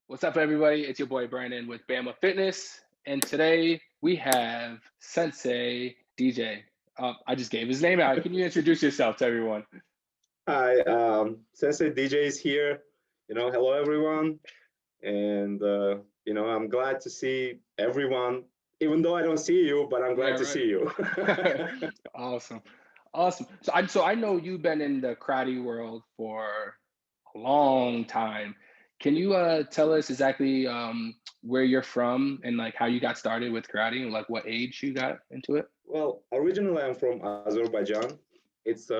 What's up, everybody? It's your boy Brandon with Bama Fitness, and today we have Sensei DJ. I just gave his name out. Can you introduce yourself to everyone? Hi, Sensei DJ is here. Hello everyone, and I'm glad to see everyone. Even though I don't see you, but I'm glad Yeah, to see you. right. Awesome, awesome. So I know you've been in the karate world for a long time. Can you tell us exactly where you're from and like how you got started with karate and like what age you got into it? Well, originally I'm from Azerbaijan. It's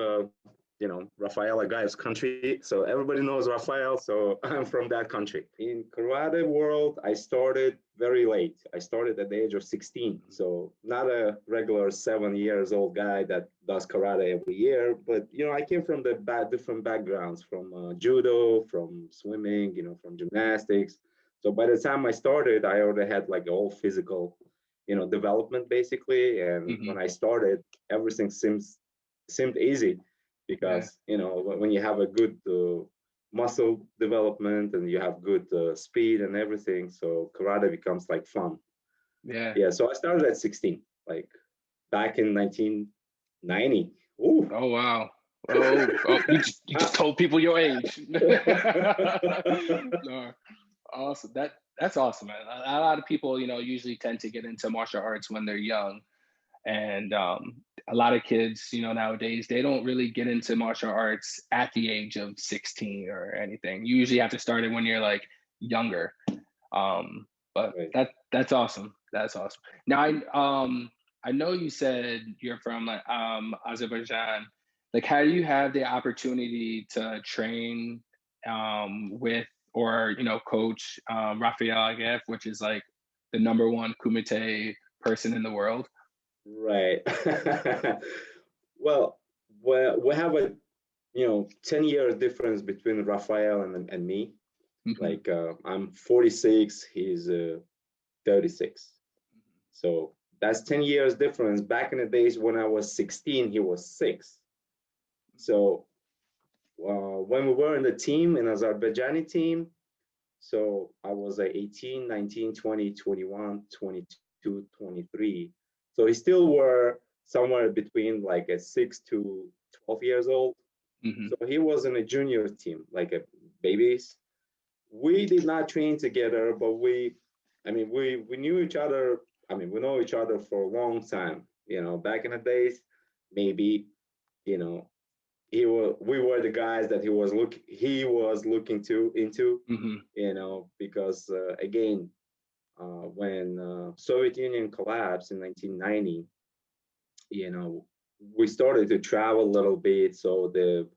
Rafael guy's country, so everybody knows Rafael. So I'm from that country. In karate world, I started very late. I started at the age of 16, so not a regular 7 years old guy that does karate every year. But I came from the different backgrounds, from judo, from swimming, from gymnastics. So by the time I started, I already had like all physical development basically. And Hmm. when I started, everything seemed easy Yeah, because when you have a good muscle development and you have good speed and everything, so karate becomes like fun. yeah. Yeah, so I started at 16, like back in 1990. Ooh. Oh wow. Oh, you just told people your age. No, awesome. That's awesome, man. A lot of people, usually tend to get into martial arts when they're young, and a lot of kids, nowadays they don't really get into martial arts at the age of 16 or anything. You usually have to start it when you're like younger. But Right. that's awesome. That's awesome. Now I know you said you're from like Azerbaijan. Like, how do you have the opportunity to train with or coach Rafael Agef, which is like the number one Kumite person in the world? Right. Well, we have a 10-year difference between Rafael and me. Hmm. Like I'm 46, he's 36. So that's 10 years difference. Back in the days when I was 16, he was 6. So when we were in the team, in Azerbaijani team, so I was 18, 19, 20, 21, 22, 23. So he still were somewhere between like a 6 to 12 years old. Hmm. So he was in a junior team, like a babies. We did not train together, but we knew each other. We know each other for a long time. Back in the days, maybe, you know, we were the guys that he was looking to into, Hmm. because again, when Soviet Union collapsed in 1990, you know, we started to travel a little bit. So the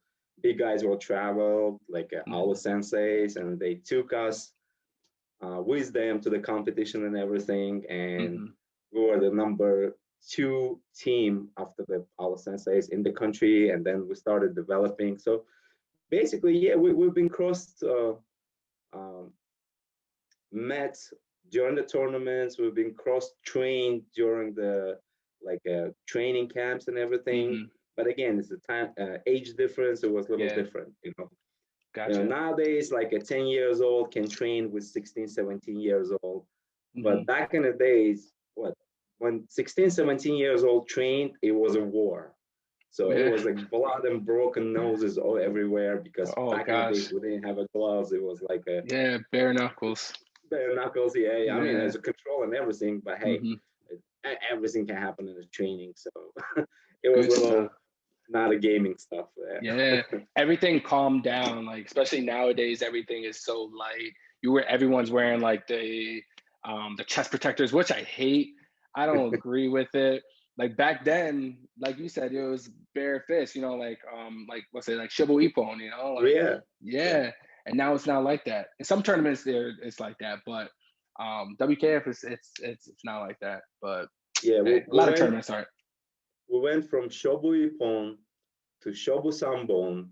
big guys will travel, like our Hmm. senseis, and they took us with them to the competition and everything. And Hmm. we were the number 2 team after our senseis in the country. And then we started developing. So basically, yeah, we've been um, met during the tournaments. We've been cross trained during the training camps and everything. Hmm. But again, it's the time age difference. It was a little Yeah, different. gotcha. Nowadays, like a 10 years old can train with 16, 17 years old. But Hmm. back in the days, when 16, 17 years old trained, it was a war. So it Yeah. was like blood and broken noses all everywhere because Oh back in the days gosh. we didn't have a gloves. It was like a Yeah, bare knuckles. bare knuckles. Yeah, Yeah. there's a control and everything, but hey, Hmm. everything can happen in the training. So it was Good stuff. little not a gaming stuff. Yeah, everything calmed down. Like especially nowadays, everything is so light. Everyone's wearing like the chest protectors, which I hate. I don't agree with it. Like back then, like you said, it was bare fist. Like what's it like Shibu Ippon? Like Yeah, yeah, yeah. And now it's not like that. In some tournaments, it's like that, but WKF is it's not like that. But yeah. We, hey, a we lot of went tournaments aren't. we went from Shobu Ippon to Shobu Sambon.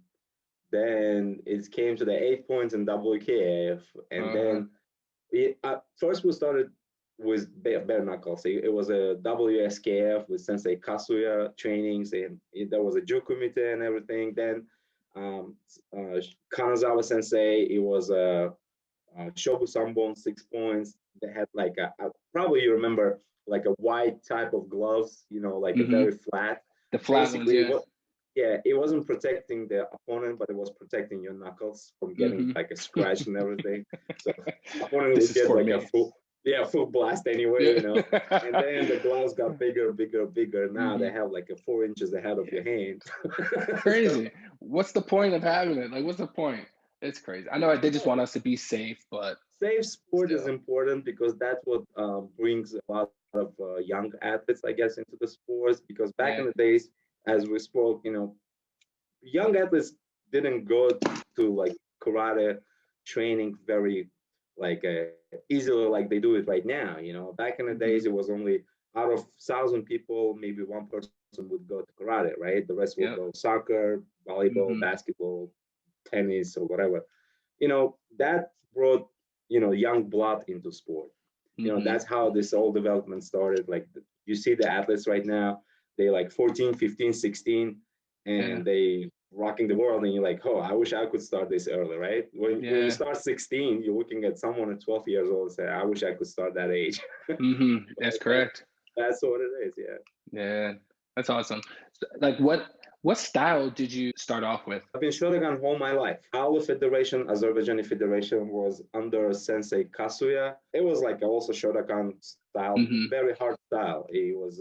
Then it came to the 8 points in WKF, and Uh, then first we started with bare knuckles. It was a WSKF with Sensei Kasuya trainings, and there was a Jukumite and everything. Then Kanazawa Sensei, it was a shogu sambon, 6 points. They had like probably you remember like a white type of gloves, like a Hmm. very flat. The flat ones, Basically, yeah. what yeah, it wasn't protecting the opponent, but it was protecting your knuckles from getting Hmm. like a scratch and everything. So opponent This would is get for like a me. full blast anyway, Yeah. And then the gloves got bigger, bigger, bigger. Now they Hmm. have like a 4 inches ahead of your hand. So, Crazy. What's the point of having it? Like, what's the point? It's crazy. I know they just want us to be safe, but safe sport is still. important because that's what brings a lot of young athletes, I guess, into the sports. Because back in Yeah. the days, as we spoke, young athletes didn't go to like karate training very like easily like they do it right now. Back in the days, Hmm. it was only out of 1,000 people, maybe one person would go to karate, right? The rest would Yep. go soccer, volleyball, Hmm. basketball, tennis, or whatever. That brought young blood into sport. Hmm. That's how this whole development started. Like you see the athletes right now, they like 14, 15, 16, Yeah. and they rocking the world, and you're like, oh, I wish I could start this early, right? When you Yeah. start 16, you're looking at someone at 12 years old and say, I wish I could start that age. Hmm. That's But correct. that's what it is. Yeah. Yeah. That's awesome. Like, what style did you start off with? I've been Shotogan all my life. Our federation, Azerbaijani federation, was under Sensei Kasuya. It was like also Shotogan style, Hmm. very hard style. He was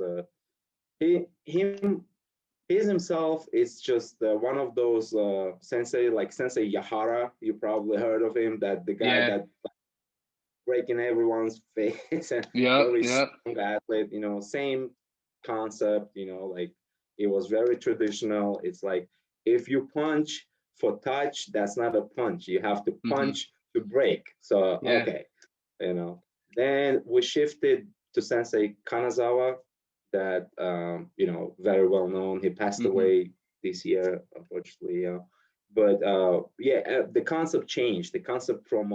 he him He's himself is just one of those sensei, like Sensei Yahara. You probably heard of him. That the guy Yeah. that breaking everyone's face and Yep. very Yep. strong athlete. Same concept. Like it was very traditional. It's like if you punch for touch, that's not a punch. You have to Hmm. punch to break. So Yeah. okay, you know. Then we shifted to Sensei Kanazawa, that very well known. He passed Hmm. away this year, unfortunately. But yeah, the concept changed. The concept from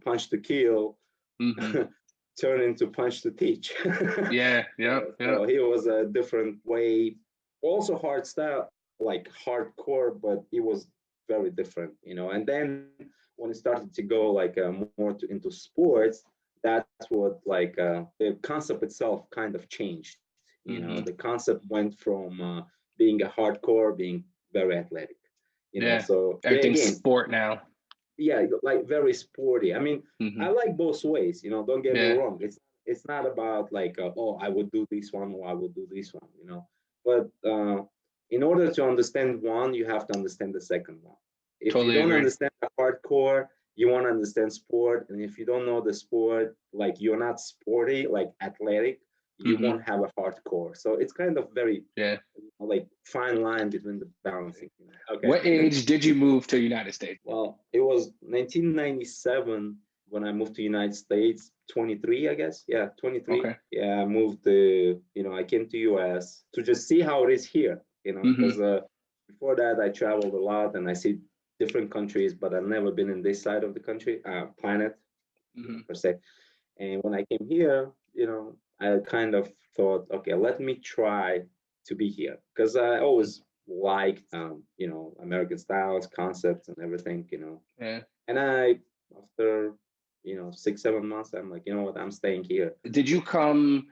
punch to kill Hmm. turned into punch to teach. Yeah. Yep. So Yep. he was a different way, also hard style, like hardcore, but it was very different. And then when it started to go like more into sports, that's what like the concept itself kind of changed. Hmm. The concept went from being a hardcore, being very athletic. Yeah. So yeah, Everything's again, sport now. yeah, like very sporty. I mean, I Hmm. like both ways. Don't get me Yeah. wrong. It's not about like oh, I would do this one or I would do this one. But in order to understand one, you have to understand the second one. If you Totally don't agree. understand the hardcore, you want to understand sport, and if you don't know the sport, like you're not sporty, like athletic, you Hmm. won't have a hardcore. So it's kind of very Yeah. like fine line between the balancing. Okay. What age did you move to United States? Well, it was 1997 when I moved to United States. 23, I guess. Yeah, 23. Okay. Yeah, I moved. I came to US to just see how it is here. Hmm. Because before that I traveled a lot and I see different countries, but I've never been in this side of the country, planet, Hmm. per se. And when I came here, I kind of thought, okay, let me try to be here because I always liked, American styles, concepts, and everything. Yeah. And after, 6, 7 months, I'm like, you know what, I'm staying here. Did you come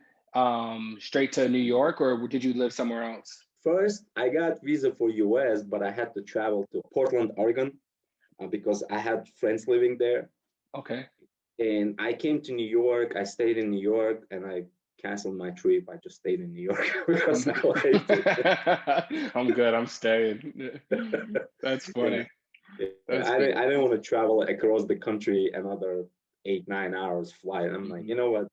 straight to New York, or did you live somewhere else? First, I got visa for US, but I had to travel to Portland, Oregon, because I had friends living there. Okay. And I came to New York. I stayed in New York, and I canceled my trip. I just stayed in New York because I liked I'm good. I'm staying. it. That's Yeah, funny. yeah. That's I good. didn't. I didn't want to travel across the country another 8, 9 hours flight. I'm like, you Hmm. know what?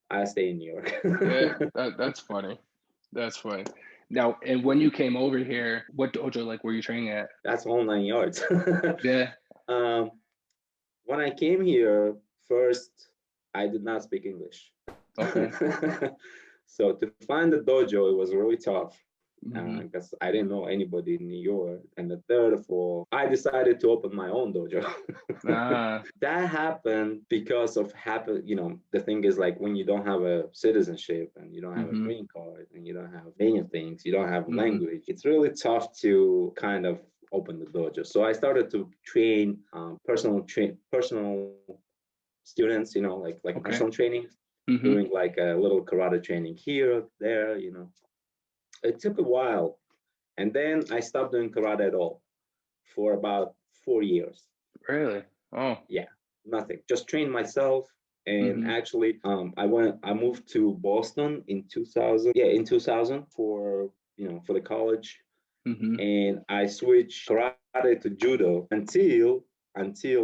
I stay in New Yeah, York. that's funny. That's funny. Now, and when you came over here, what dojo like were you training at? That's all 9 yards. Yeah. um, when I came here, first I did not speak English. Okay. So to find the dojo, it was really tough Hmm. because I didn't know anybody in New York. And the third of all, I decided to open my own dojo. Ah. That happened because of the thing is like when you don't have a citizenship and you don't have a Hmm. green card and you don't have many things, you don't have Hmm. language, it's really tough to kind of open the dojo. So I started to train personal students, like Okay. personal training, Mm-hmm. doing like a little karate training here, there. It took a while, and then I stopped doing karate at all for about 4 years. Really? Oh. Yeah, nothing. Just trained myself. And Mm-hmm. actually, I moved to Boston in 2000. Yeah, in 2000 for the college, Mm-hmm. and I switched karate to judo until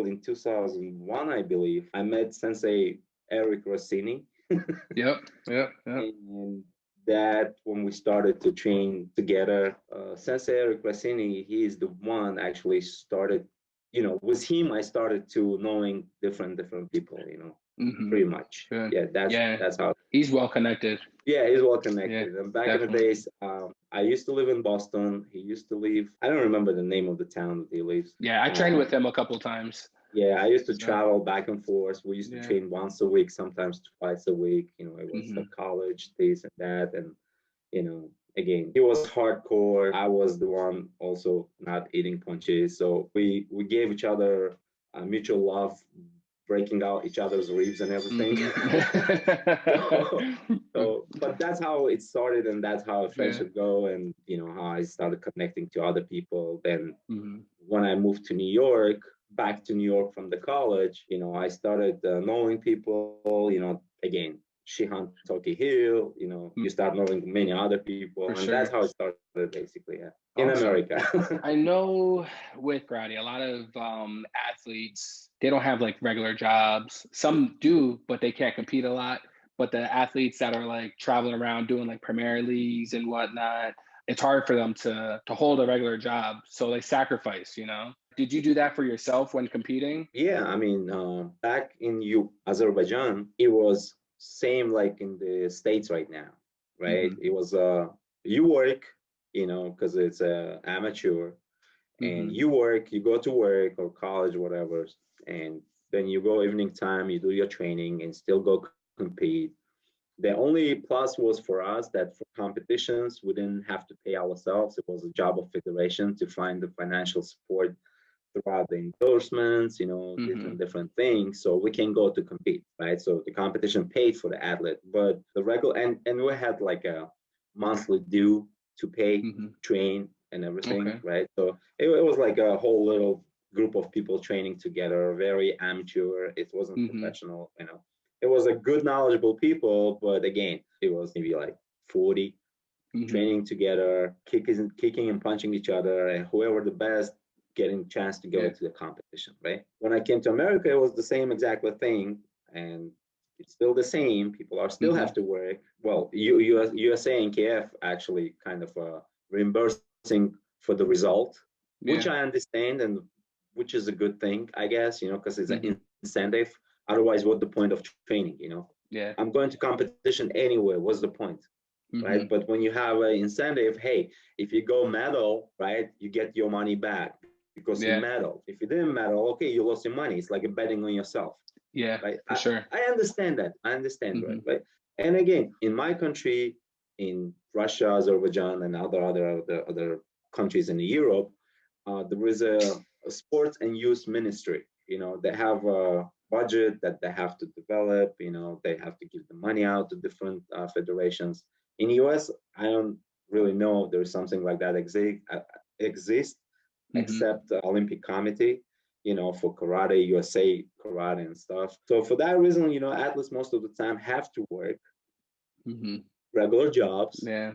in 2001, I believe, I met Sensei Eric Rossini, Yep. Yep. Yep. and that when we started to train together, Sensei Eric Rossini, he is the one actually started. With him, I started to knowing different people. Mm-hmm. Pretty much. Good. Yeah, that's Yeah. that's how. He's well connected. Yeah, he's well Yeah. connected. And back in the Definitely. days, I used to live in Boston. He used to live. I don't remember the name of the town that he lives. Yeah. I trained with him a couple times. Yeah, I used to So travel back and forth. We used to yeah. train once a week, sometimes twice a week. It was Mm-hmm. college, this and that, and again, he was hardcore. I was the one also not eating punches. So we gave each other mutual love, breaking out each other's ribs and everything. But that's how it started, and that's how a Yeah. friendship go, and how I started connecting to other people. Then Mm-hmm. when I moved to New York, back to New York from the college, I started knowing people. Again, Shihan Toki Hill. You start knowing many other people, For and sure. that's how it started basically. Yeah, in Awesome. America. I know with karate, a lot of athletes, they don't have like regular jobs. Some do, but they can't compete a lot. But the athletes that are like traveling around doing like Premier Leagues and whatnot, it's hard for them to hold a regular job. So they sacrifice. Did you do that for yourself when competing? Yeah, I mean, back in Azerbaijan, it was same like in the States right now, right? Mm-hmm. It was you work, because it's amateur, and Mm-hmm. you go to work or college, whatever, and then you go evening time, you do your training, and still go compete. The only plus was for us that for competitions, we didn't have to pay ourselves. It was a job of federation to find the financial support throughout the endorsements, Mm-hmm. different things. So we can go to compete, right? So the competition paid for the athlete, but the regular and we had like a monthly due to pay, Mm-hmm. train, and everything, Okay. right? So it was like a whole little group of people training together, very amateur. It wasn't Mm-hmm. professional. It was a good, knowledgeable people, but again, it was maybe like 40 Mm-hmm. training together, kicking and punching each other, and whoever the best getting a chance to go Yeah. to the competition, right? When I came to America, it was the same exact thing, and it's still the same. People are still Mm-hmm. have to work. Well, USA and KF actually kind of reimbursing for the result, which Yeah. I understand, and which is a good thing, I guess, because it's Mm-hmm. an incentive. Otherwise, what's the point of training? Yeah. I'm going to competition anyway. What's the point? Mm-hmm. Right? But when you have an incentive, hey, if you go medal, right, you get your money back because you Yeah. medal. If you didn't medal, okay, you lost your money. It's like a betting on yourself, Yeah. right? For sure. I understand that. I understand, Mm-hmm. right? And again, in my country, in Russia, Azerbaijan, and other countries in Europe, there is a sports and youth ministry. They have a budget that they have to develop. They have to give the money out to different federations. In US, I don't really know there's something like that exist Mm-hmm. except the Olympic Committee, for karate, USA karate and stuff. So for that reason, athletes most of the time have to work Mm-hmm. regular jobs, Yeah.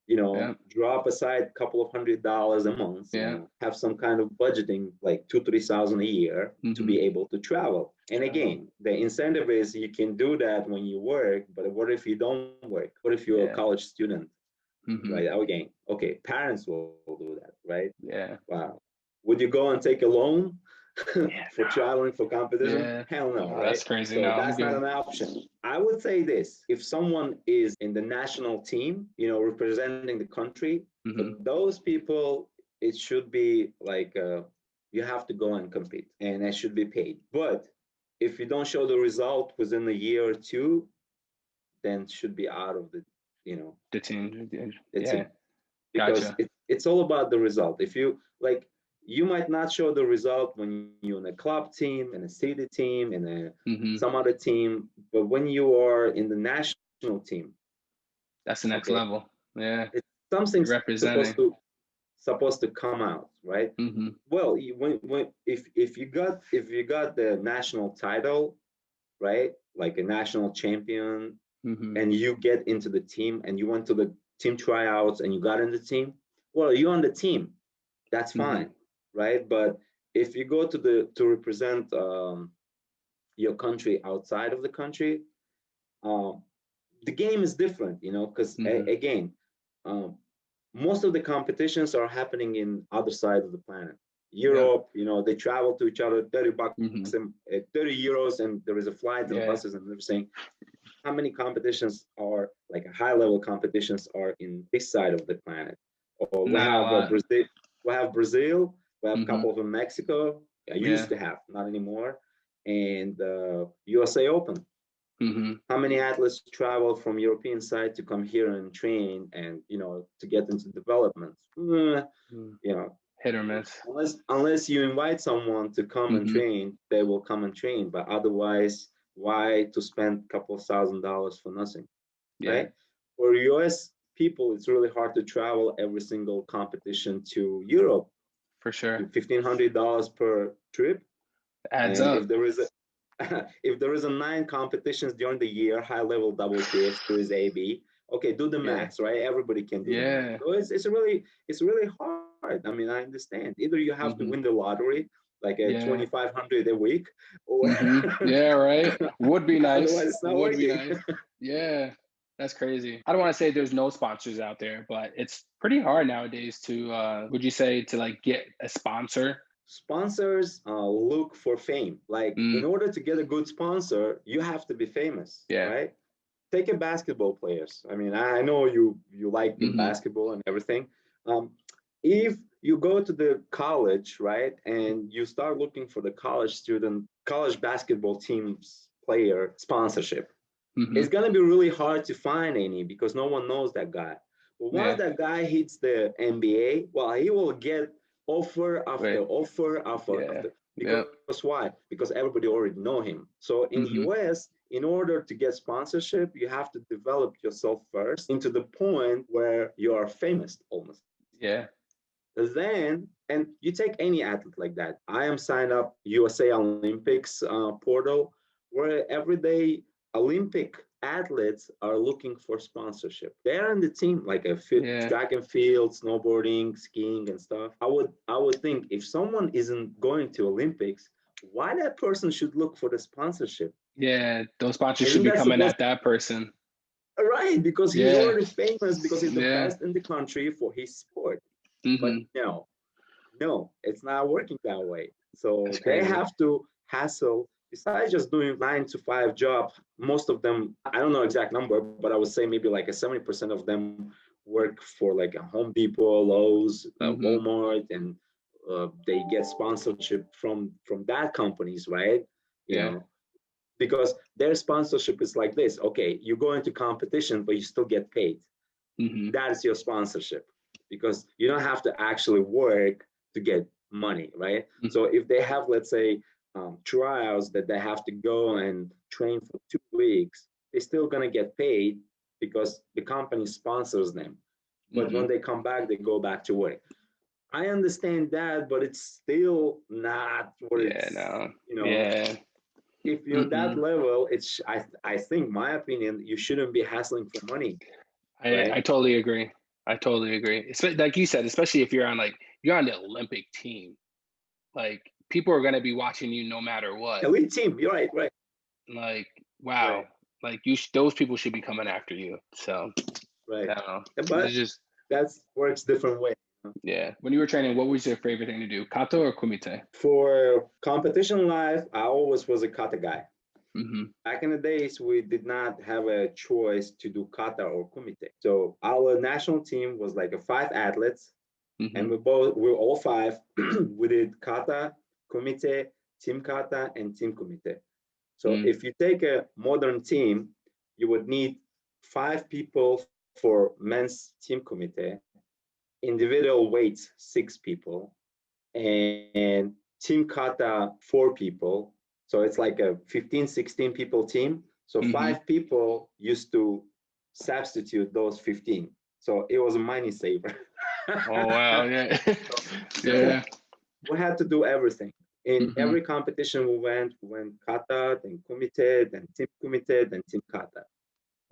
Yeah. drop aside a couple of $100 a month, Yeah. have some kind of budgeting, like 2-3 thousand a year to Mm-hmm. be able to travel. And Travel. again, the incentive is you can do that when you work, but what if you don't work? What if you're a Yeah. college student, Mm-hmm. right? Again, okay, parents will do that, right? Yeah. Wow. Would you go and take a loan Yeah. for traveling for competition? Yeah. Hell no, Oh, right? that's crazy. No, So I'm that's not good. an option. I would say this: if someone is in the national team, representing the country, for Mm-hmm. those people, it should be like you have to go and compete, and it should be paid. But if you don't show the result within a year or two, then it should be out of The team. the Yeah. team because Gotcha. it's all about the result. If you like, you might not show the result when you're in a club team, in a city team, in some other team, but when you are in the national team, That's the next okay, level. Yeah. it's something You're representing. supposed to come out, right? Well, if you got the national title, right, like a national champion, and you get into the team and you went to the team tryouts and you got in the team, well, you're on the team. That's fine, right? But if you go to represent your country outside of the country, um, the game is different, you know, because again, um, most of the competitions are happening in other side of the planet. Europe, you know, they travel to each other, $30 and 30 euros, and there is a flight and buses and everything. How many competitions are like high level competitions are in this side of the planet? Or we have Brazil, we have a couple of in Mexico. I used to have, not anymore, and USA Open. How many athletes travel from European side to come here and train and, you know, to get into development? You know, hit or miss. Unless you invite someone to come and train, they will come and train. But otherwise, why to spend a couple of $1,000s for nothing, right? For US people, it's really hard to travel every single competition to Europe. For sure. $1,500 per trip. Adds up. If there is a 9 competitions during the year, high level WTA, Series A, B, okay, do the maths, right? Everybody can do the math. So it's really hard. I mean, I understand. Either you have to win the lottery, like a 2,500 a week, or yeah, right. Would be nice. Otherwise, it's not Would working. be nice. Yeah, that's crazy. I don't want to say there's no sponsors out there, but it's pretty hard nowadays to. Would you say to like get a sponsor? Sponsors look for fame. Like in order to get a good sponsor, you have to be famous, right? Take a basketball players. I mean, I know you like basketball and everything. If you go to the college, right, and you start looking for the college basketball team's player sponsorship, it's gonna be really hard to find any because no one knows that guy. But once that guy hits the NBA, well, he will get offer after offer after. Because why? Because everybody already know him. So in US, in order to get sponsorship, you have to develop yourself first into the point where you are famous almost. Then, and you take any athlete like that. I am signed up USA Olympics portal where every day Olympic athletes are looking for sponsorship. They're in the team, like a track and field, snowboarding, skiing, and stuff. I would think if someone isn't going to Olympics, why that person should look for the sponsorship? Yeah, those sponsors should be coming at that person. Right, because he's already famous because he's the best in the country for his sport. But no, it's not working that way. So they have to hassle. Besides just doing 9 to 5 job, most of them, I don't know exact number, but I would say maybe like a 70% of them work for like a Home Depot, Lowe's, Walmart, and they get sponsorship from that companies, right? You know, because their sponsorship is like this. Okay, you go into competition, but you still get paid. That is your sponsorship because you don't have to actually work to get money, right? So if they have, let's say, trials that they have to go and train for 2 weeks, they're still gonna get paid because the company sponsors them. But when they come back, they go back to work. I understand that, but it's still not what it's, you know. If you're that level, it's I think my opinion, you shouldn't be hassling for money. I totally agree. I totally agree. Like you said, especially if you're on the Olympic team, like people are gonna be watching you no matter what. Elite team, you're right. Like wow, like those people should be coming after you. So right, I don't know. But it's just that works different way. Yeah. When you were training, what was your favorite thing to do, kata or kumite? For competition life, I always was a kata guy. Back in the days, we did not have a choice to do kata or kumite. So our national team was like 5 athletes, and we're all 5. We did kata, kumite, team kata, and team kumite. So if you take a modern team, you would need 5 people for men's team kumite, individual weights 6 people, and team kata 4 people. So it's like a 15, 16 people team. So Mm-hmm. 5 people used to substitute those 15. So it was a money saver. Oh wow, yeah. So Yeah. we had to do everything. In Mm-hmm. every competition we went kata, then kumite, then team kata.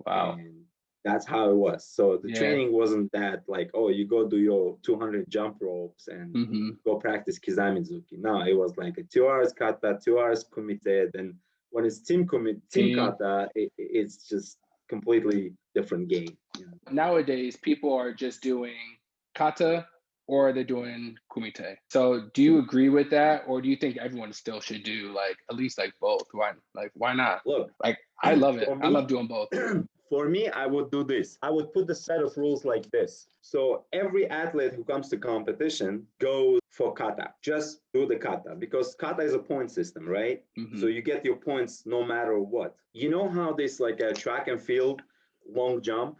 Wow. And that's how it was. So the Yeah. training wasn't that like, oh, you go do your 200 jump ropes and Mm-hmm. go practice kizamizuki. No, it was like a 2 hours kata, 2 hours kumite. Then when it's team Team. kata, it's just completely different game. You know? Nowadays, people are just doing kata or they're doing kumite. So do you agree with that, or do you think everyone still should do like at least like both? Why not? Look, Like I love it. for I love me, doing both. for me, I would do this. I would put the set of rules like this. So every athlete who comes to competition goes for kata. Just do the kata because kata is a point system, right? Mm-hmm. So you get your points no matter what. You know how this like a track and field long jump,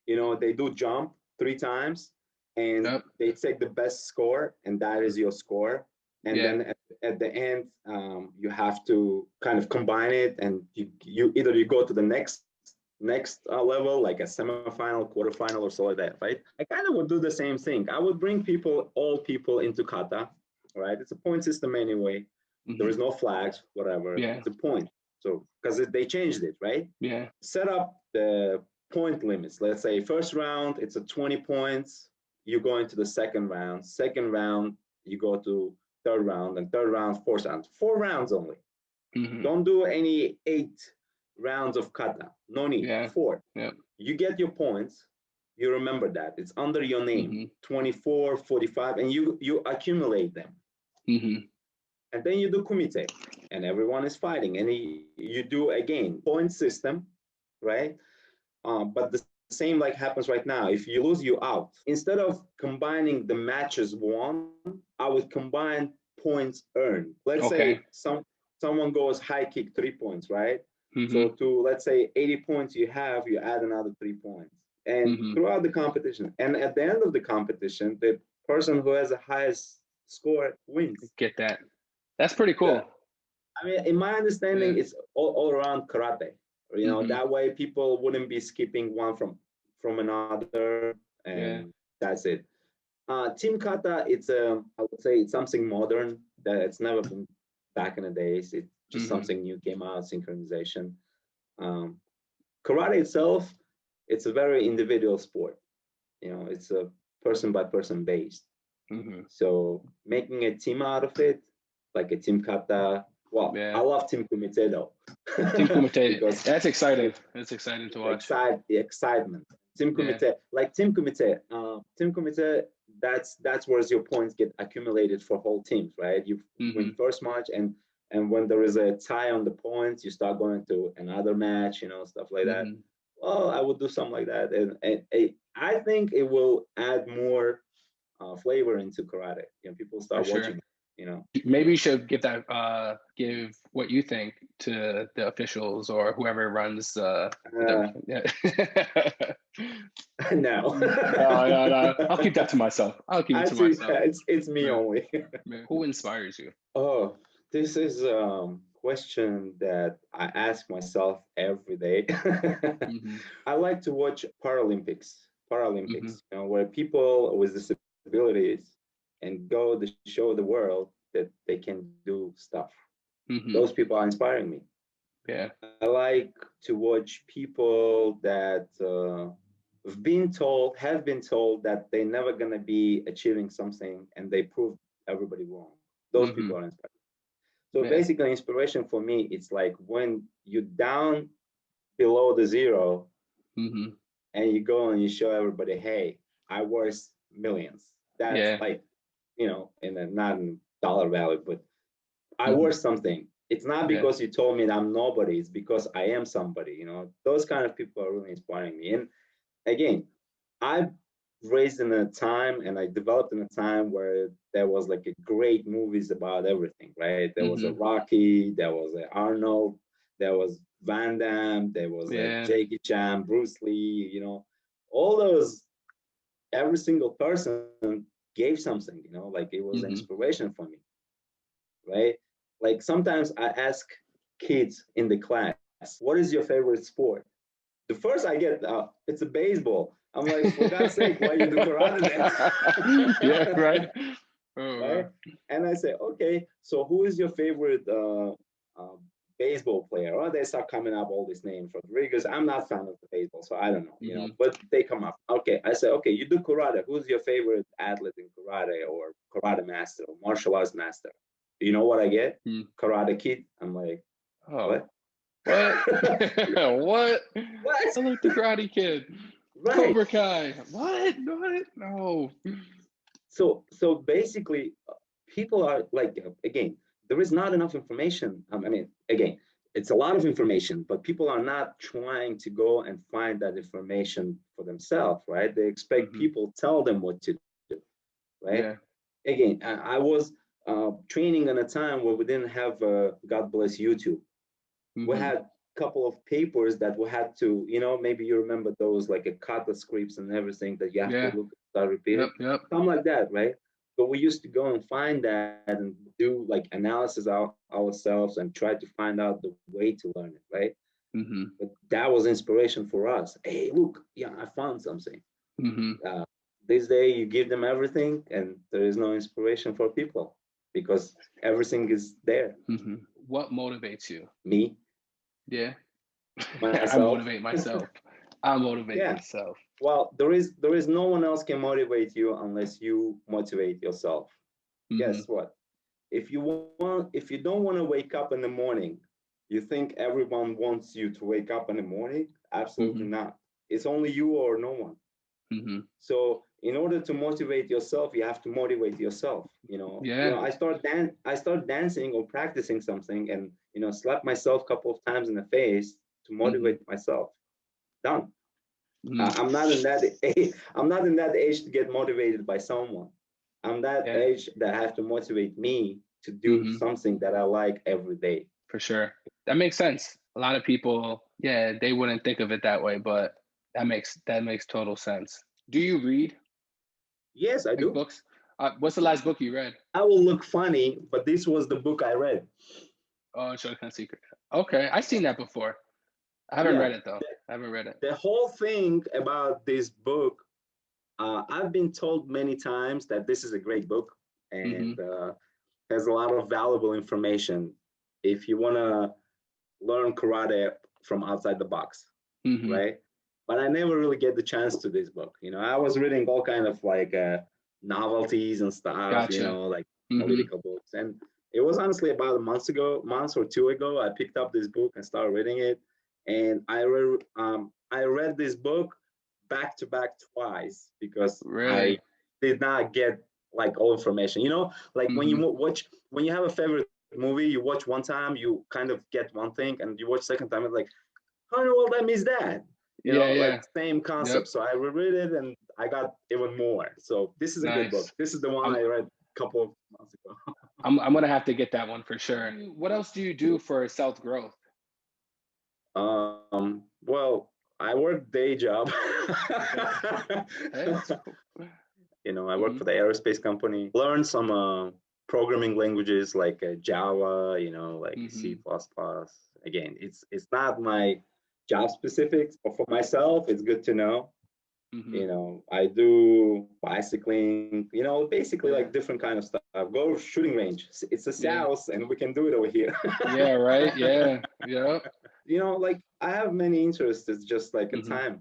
they do jump 3 times and Yep. they take the best score and that is your score. And Yeah. then at the end, you have to kind of combine it and you either you go to the next level, like a semifinal, quarterfinal, or so like that, right? I kind of would do the same thing. I would bring all people into kata, right? It's a point system anyway. There Mm-hmm. is no flags, whatever. Yeah. It's a point. So, because they changed it, right? Yeah. Set up the point limits. Let's say first round, it's a 20 points. You go into the second round. Second round, you go to third round, and third round, fourth round. 4 rounds only. Mm-hmm. Don't do any 8 rounds of kata. No need. Yeah. 4. Yep. You get your points. You remember that. It's under your name. Mm-hmm. 24, 45, and you accumulate them. Mm-hmm. And then you do kumite, and everyone is fighting. And you do again point system, right? But the same like happens right now. If you lose, you out. Instead of combining the matches won, I would combine points earned. Let's Okay. say someone goes high kick 3 points, right? So Mm-hmm. to let's say 80 points you have, you add another 3 points. And Mm-hmm. throughout the competition, and at the end of the competition, the person who has the highest score wins. Get that. That's pretty The, cool. I mean, in my understanding, Yeah. it's all around karate. Mm-hmm. That way people wouldn't be skipping one from another, Yeah. and that's it. Team kata, I would say it's something modern that it's never been back in the days. It's just Mm-hmm. something new came out, synchronization. Um, Karate itself, it's a very individual sport. It's a person by person based. Mm-hmm. So making a team out of it, like a team kata. Well, I Yeah. love team kumite though, Team Kumite. because That's exciting. That's exciting to watch. the excitement. Team Yeah. kumite, like team kumite. That's where your points get accumulated for whole teams, right? You Mm-hmm. win first match, and when there is a tie on the points, you start going to another match, stuff like that. Mm-hmm. Well, I would do something like that, and I think it will add more flavor into karate. People For start sure. watching. Maybe you should give what you think to the officials or whoever runs yeah. No. No. I'll keep that to myself. I'll keep it to myself. It's me Yeah. only. Who inspires you? Oh, this is a question that I ask myself every day. Mm-hmm. I like to watch Mm-hmm. where people with disabilities and go to show the world that they can do stuff. Mm-hmm. Those people are inspiring me. Yeah. I like to watch people that have been told that they're never gonna be achieving something, and they prove everybody wrong. Those Mm-hmm. people are inspiring. So Yeah. basically, inspiration for me, it's like when you're down below the zero, Mm-hmm. and you go and you show everybody, hey, I worth millions. That's Yeah. like, in a not in dollar value, but I Mm-hmm. worth something. It's not Yeah. because you told me that I'm nobody. It's because I am somebody. Those kind of people are really inspiring me. And again, I raised in a time and I developed in a time where there was like a great movies about everything, right? There was a Mm-hmm. Rocky, there was a Arnold, there was Van Damme, there was a Yeah. Jackie Chan, Bruce Lee, all those, every single person gave something, like it was Mm-hmm. inspiration for me, right? Like sometimes I ask kids in the class, what is your favorite sport? The first I get, it's a baseball. I'm like, for God's sake, why you do karate Yeah, then? right. Oh, Right? And I say, okay, so who is your favorite baseball player? Or they start coming up all these names. Rodriguez, I'm not fan of the baseball, so I don't know, mm-hmm. but they come up. Okay, I say, okay, you do karate. Who's your favorite athlete in karate or karate master or martial arts master? You know what I get? Mm. Karate Kid. I'm like, Oh, what? what? What? What? I like the Karate Kid. Right. Cobra Kai. What? What? No. So basically, people are like, again, there is not enough information. I mean, again, it's a lot of information, but people are not trying to go and find that information for themselves, right? They expect Mm-hmm. people tell them what to do, right? Yeah. Again, I was training in a time where we didn't have, God bless YouTube. We Mm-hmm. had a couple of papers that we had to, maybe you remember those, like a kata scripts and everything that you have to Yeah. look, start Yep. repeating, Yep. something like that, right? But we used to go and find that and do like analysis ourselves and try to find out the way to learn it, right? Mm-hmm. But that was inspiration for us. Hey, look, yeah, I found something. Mm-hmm. Uh, this day you give them everything and there is no inspiration for people because everything is there. Mm-hmm. What motivates you? Me, Yeah. I myself. motivate myself. I motivate Yeah. myself. Well, there is no one else can motivate you unless you motivate yourself. Mm-hmm. Guess what? If you don't want to wake up in the morning, you think everyone wants you to wake up in the morning? Absolutely Mm-hmm. not. It's only you or no one. Mm-hmm. So in order to motivate yourself, you have to motivate yourself. Yeah. I start dancing or practicing something, and slap myself a couple of times in the face to Mm-hmm. motivate myself. Done. Mm-hmm. I'm not in that age. I'm not in that age to get motivated by someone. I'm that Yeah. age that has to motivate me to do Mm-hmm. something that I like every day. For sure. That makes sense. A lot of people, yeah, they wouldn't think of it that way, but that makes total sense. Do you read Yes, I like do. books? What's the last book you read? I will look funny, but this was the book I read. Oh, Shotgun Secret. Okay, I've seen that before. I haven't Yeah, read it though. I haven't read it. the whole thing about this book, I've been told many times that this is a great book Mm-hmm. and has a lot of valuable information if you want to learn karate from outside the box, Mm-hmm. right? But I never really get the chance to this book. I was reading all kind of like novelties and stuff, Gotcha. like Mm-hmm. political books. And it was honestly about a month or two ago, I picked up this book and started reading it. And I read this book back to back twice because I Really? did not get like all information. Like when Mm-hmm. you watch, when you have a favorite movie, you watch one time, you kind of get one thing, and you watch second time, it's like, how in the world I missed that? Yeah, Like yeah. same Yep. concept. So I reread it and I got even more. So this is a good book. Nice. This is the one I'm I read a couple of months ago. I'm gonna have to get that one for sure. What else do you do for self growth? Well, I work day job. Okay. Hey, that's cool. I work Mm-hmm. for the aerospace company. Learn some programming languages like Java, like C++. Mm-hmm. Again, it's not my job specifics, but for myself, it's good to know. Mm-hmm. I do bicycling, basically Yeah. like different kind of stuff. Go shooting range. It's a Yeah. south, and we can do it over here. Yeah, right. Yeah. Yep. Like I have many interests. It's just like a Mm-hmm. time,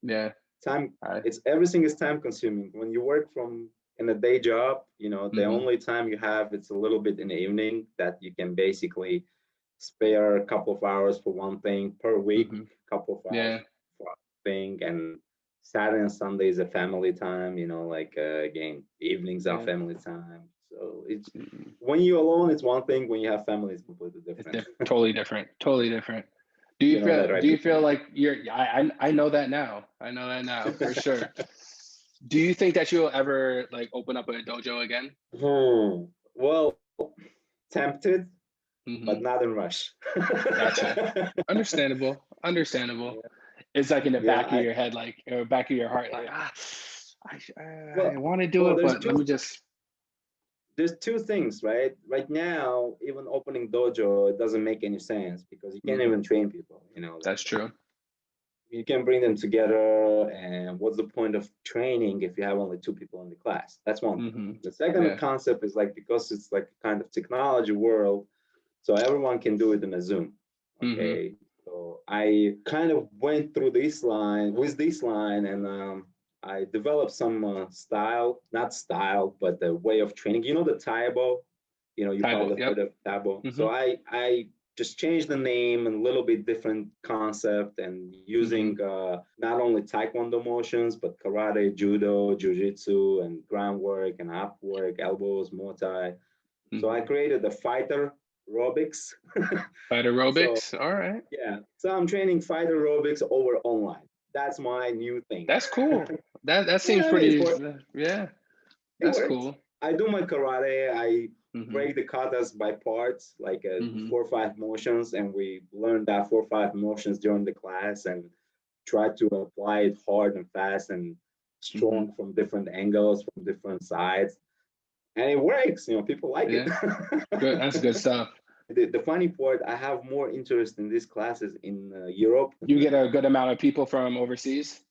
Yeah. time. I It's everything is time consuming. When you work from in a day job, the mm-hmm. only time you have it's a little bit in the evening that you can basically spare a couple of hours for one thing per week, Mm-hmm. couple of hours Yeah. for one thing, and Saturday and Sunday is a family time. Like again, evenings are Yeah. family time. So it's Mm-hmm. when you're alone, it's one thing. When you have family, it's completely It's different. totally different. Totally different. Do you You know feel that, right, do you Peter? feel like you're I know that now. I know that now for sure. Do you think that you'll ever like open up a dojo again? Well, tempted, Mm-hmm. but not in rush. Gotcha. Understandable. Understandable. It's like in the Yeah, back of your head, like or back of your heart, like I want to do well, it, but let me just. there's two things, right? Right now, even opening dojo, it doesn't make any sense because you can't even train people, you know, like That's true. you can bring them together, and what's the point of training if you have only two people in the class? That's one thing. The second Yeah. concept is like, because it's like a kind of technology world, so everyone can do it in a Zoom. Okay. So I kind of went through this line and I developed some style, not style, but the way of training. You know, the Taibo, you know, you Taibo. probably Yep. heard of Taibo. So I just changed the name and a little bit different concept and using not only Taekwondo motions, but karate, judo, jiu-jitsu, and groundwork and up work, elbows, Muay Thai. So I created the fighter aerobics. Fight So aerobics. All right. yeah, so I'm training fighter aerobics over online. That's my new thing. That's cool. That seems Yeah, I mean, pretty. Yeah. it That's works. cool. I do my karate. I break the katas by parts, like 4 or 5 motions, and we learn that 4 or 5 motions during the class and try to apply it hard and fast and strong from different angles, from different sides. And it works, you know, people like it. Good. That's good stuff. The funny part, I have more interest in these classes in Europe. You get a good amount of people from overseas?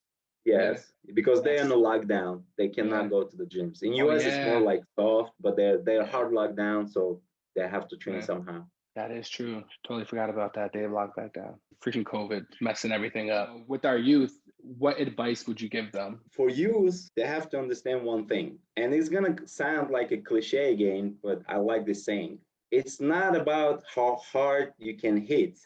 Yes, because they're in a lockdown. They cannot Yeah. go to the gyms. In Oh, US, it's more yeah. like soft, but they're hard lockdown, so they have to train somehow. That is true. Totally forgot about that. They locked back down. Freaking COVID messing everything up. With our youth, what advice would you give them? For youth, they have to understand one thing, and it's gonna sound like a cliche again, but I like this saying. It's not about how hard you can hit.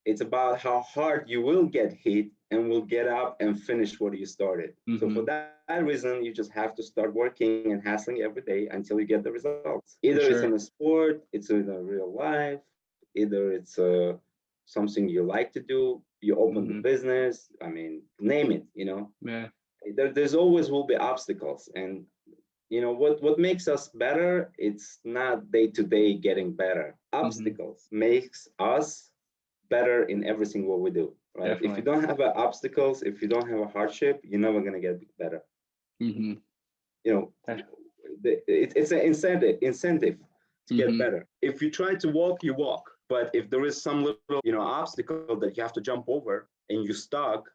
It's about how hard you will get hit and will get up and finish what you started. So for that reason, you just have to start working and hustling every day until you get the results. Either it's in a sport, it's in a real life, either it's something you like to do, you open the business, I mean, name it, you know. Yeah. There's always will be obstacles. And you know what makes us better, it's not day to day getting better. Obstacles makes us better in everything what we do, right? Definitely. If you don't have obstacles, if you don't have a hardship, you're never gonna get better. You know, it's an incentive to get better. If you try to walk, you walk. But if there is some little, you know, obstacle that you have to jump over and you're stuck,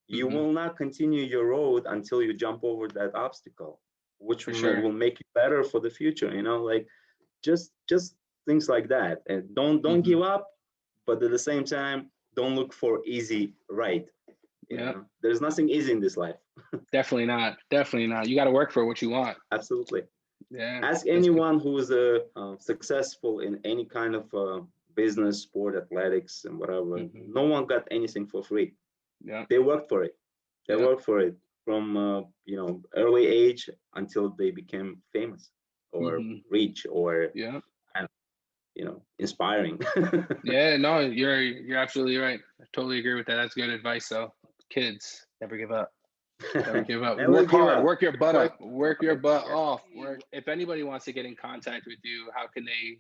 you will not continue your road until you jump over that obstacle, which will make you better for the future. You know, like just things like that. And don't give up, but at the same time, don't look for easy ride. You know? There's nothing easy in this life. Definitely not. Definitely not. You got to work for what you want. Absolutely. Yeah. Ask anyone who is successful in any kind of business, sport, athletics, and whatever. No one got anything for free. Yeah. They worked for it. They worked for it from you know, early age until they became famous or rich or you know, inspiring. Yeah, no, you're absolutely right. I totally agree with that. That's good advice though. Kids, never give up. Never give up. Never Work give hard. up. Work your butt up. Work your butt off. If anybody wants to get in contact with you, how can they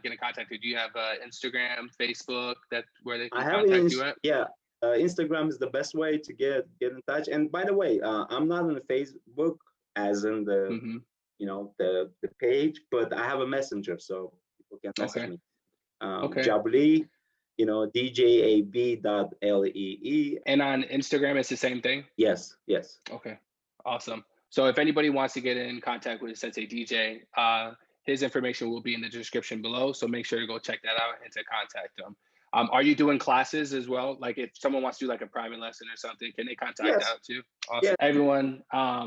get in contact with you? Do you have Instagram, Facebook, that where they can contact you at? Yeah, Instagram is the best way to get in touch. And by the way, I'm not on the Facebook as in the you know, the page, but I have a messenger, so people can message me. Djab Lee, you know, DJAB.LEE. And on Instagram, it's the same thing? Yes, yes. Okay, awesome. So if anybody wants to get in contact with Sensei DJ, his information will be in the description below. So make sure to go check that out and to contact him. Are you doing classes as well? Like if someone wants to do like a private lesson or something, can they contact out too? Awesome. Yeah. Everyone,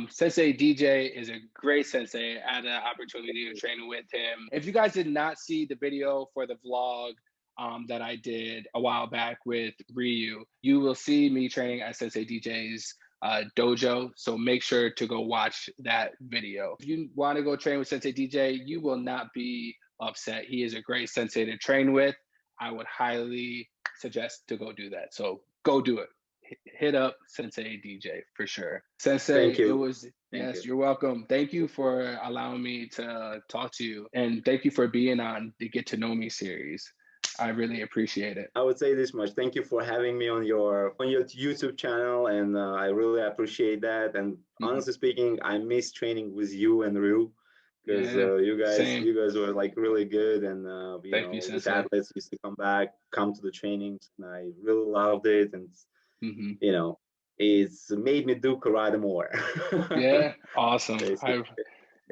Sensei DJ is a great sensei. I had an opportunity to train with him. If you guys did not see the video for the vlog that I did a while back with Ryu, you will see me training at Sensei DJ's dojo. So make sure to go watch that video. If you want to go train with Sensei DJ, you will not be upset. He is a great sensei to train with. I would highly suggest to go do that. So go do it. Hit up Sensei DJ for sure. Sensei, thank you. It was, yes, you're welcome. Thank you for allowing me to talk to you. And thank you for being on the Get to Know Me series. I really appreciate it. I would say this much. Thank you for having me on your YouTube channel, and I really appreciate that. And Mhm. honestly speaking, I miss training with you and Ryu, because Yeah, you same. guys were like really good, and Thank you, these Sensei. athletes used to come to the trainings, and I really loved it, and Hmm. you know, it's made me do karate more. Yeah, awesome. Basically.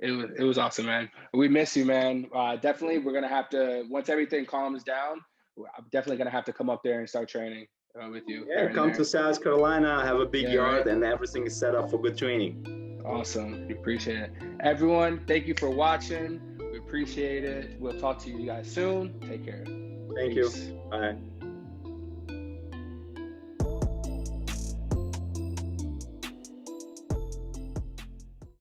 It was awesome, man. We miss you, man. Definitely, we're gonna have to once everything calms down. I'm definitely gonna have to come up there and start training with you Yeah, here and come to there. South Carolina, have a big Yeah, right. yard, and everything is set up for good training. Awesome. We appreciate it. Everyone, thank you for watching. We appreciate it. We'll talk to you guys soon. Take care. Thank you. Peace. Bye.